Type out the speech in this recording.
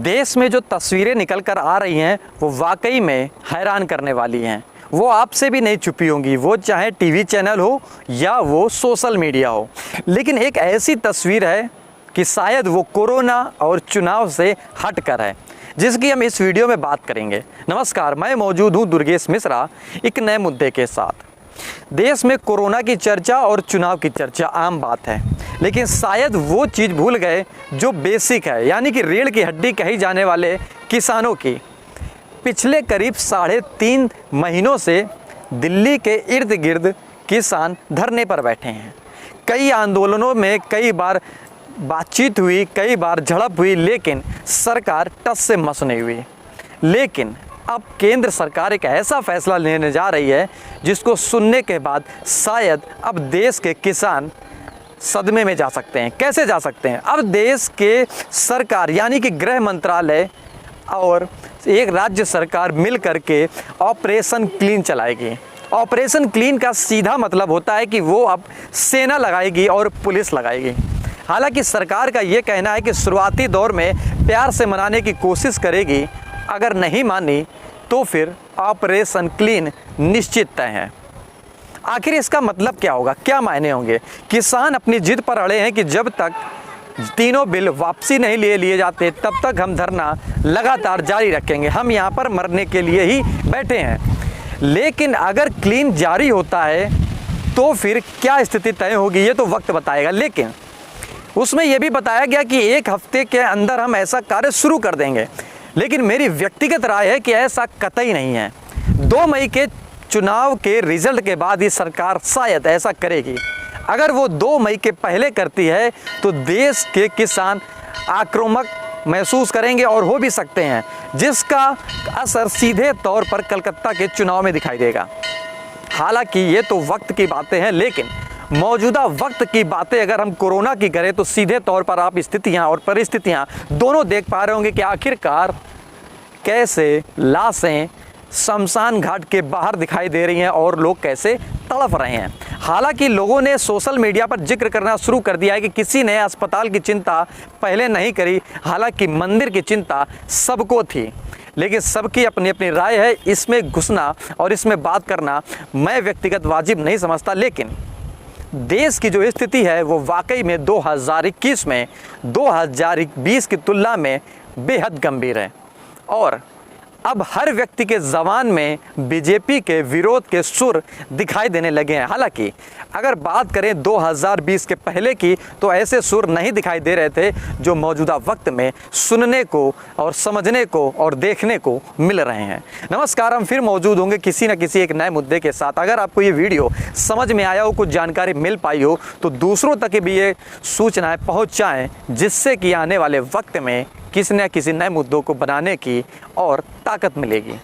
देश में जो तस्वीरें निकल कर आ रही हैं वो वाकई में हैरान करने वाली हैं। वो आपसे भी नहीं छुपी होंगी, वो चाहे टीवी चैनल हो या वो सोशल मीडिया हो। लेकिन एक ऐसी तस्वीर है कि शायद वो कोरोना और चुनाव से हट कर है, जिसकी हम इस वीडियो में बात करेंगे। नमस्कार, मैं मौजूद हूँ दुर्गेश मिश्रा एक नए मुद्दे के साथ। देश में कोरोना की चर्चा और चुनाव की चर्चा आम बात है, लेकिन शायद वो चीज़ भूल गए जो बेसिक है, यानी कि रीढ़ की हड्डी कही जाने वाले किसानों की। पिछले करीब 3.5 महीनों से दिल्ली के इर्द गिर्द किसान धरने पर बैठे हैं। कई आंदोलनों में कई बार बातचीत हुई, कई बार झड़प हुई, लेकिन सरकार टस से मस नहीं हुई। लेकिन अब केंद्र सरकार एक ऐसा फैसला लेने जा रही है जिसको सुनने के बाद शायद अब देश के किसान सदमे में जा सकते हैं। कैसे जा सकते हैं? अब देश के सरकार यानी कि गृह मंत्रालय और एक राज्य सरकार मिल करके ऑपरेशन क्लीन चलाएगी। ऑपरेशन क्लीन का सीधा मतलब होता है कि वो अब सेना लगाएगी और पुलिस लगाएगी। हालांकि सरकार का ये कहना है कि शुरुआती दौर में प्यार से मनाने की कोशिश करेगी, अगर नहीं मानी तो फिर ऑपरेशन क्लीन निश्चित तय है। आखिर इसका मतलब क्या होगा, क्या मायने होंगे? किसान अपनी जिद पर अड़े हैं कि जब तक तीनों बिल वापसी नहीं लिए जाते तब तक हम धरना लगातार जारी रखेंगे, हम यहाँ पर मरने के लिए ही बैठे हैं। लेकिन अगर क्लीन जारी होता है तो फिर क्या स्थिति तय होगी ये तो वक्त बताएगा। लेकिन उसमें यह भी बताया गया कि 1 हफ्ते के अंदर हम ऐसा कार्य शुरू कर देंगे। लेकिन मेरी व्यक्तिगत राय है कि ऐसा कतई नहीं है। 2 मई के चुनाव के रिजल्ट के बाद ही सरकार शायद ऐसा करेगी। अगर वो 2 मई के पहले करती है तो देश के किसान आक्रामक महसूस करेंगे और हो भी सकते हैं, जिसका असर सीधे तौर पर कलकत्ता के चुनाव में दिखाई देगा। हालांकि ये तो वक्त की बातें हैं, लेकिन मौजूदा वक्त की बातें अगर हम कोरोना की करें तो सीधे तौर पर आप स्थितियां और परिस्थितियां दोनों देख पा रहे होंगे कि आखिरकार कैसे लाशें शमशान घाट के बाहर दिखाई दे रही हैं और लोग कैसे तड़प रहे हैं। हालांकि लोगों ने सोशल मीडिया पर जिक्र करना शुरू कर दिया है कि किसी ने अस्पताल की चिंता पहले नहीं करी, हालांकि मंदिर की चिंता सबको थी। लेकिन सबकी अपनी अपनी राय है, इसमें घुसना और इसमें बात करना मैं व्यक्तिगत वाजिब नहीं समझता। लेकिन देश की जो स्थिति है वो वाकई में 2021 में 2020 की तुलना में बेहद गंभीर है और अब हर व्यक्ति के ज़बान में बीजेपी के विरोध के सुर दिखाई देने लगे हैं। हालांकि अगर बात करें 2020 के पहले की तो ऐसे सुर नहीं दिखाई दे रहे थे जो मौजूदा वक्त में सुनने को और समझने को और देखने को मिल रहे हैं। नमस्कार, हम फिर मौजूद होंगे किसी न किसी एक नए मुद्दे के साथ। अगर आपको ये वीडियो समझ में आया हो, कुछ जानकारी मिल पाई हो, तो दूसरों तक भी ये सूचनाएँ पहुँचाएँ, जिससे कि आने वाले वक्त में किसी न किसी नए मुद्दों को बनाने की और ताकत मिलेगी।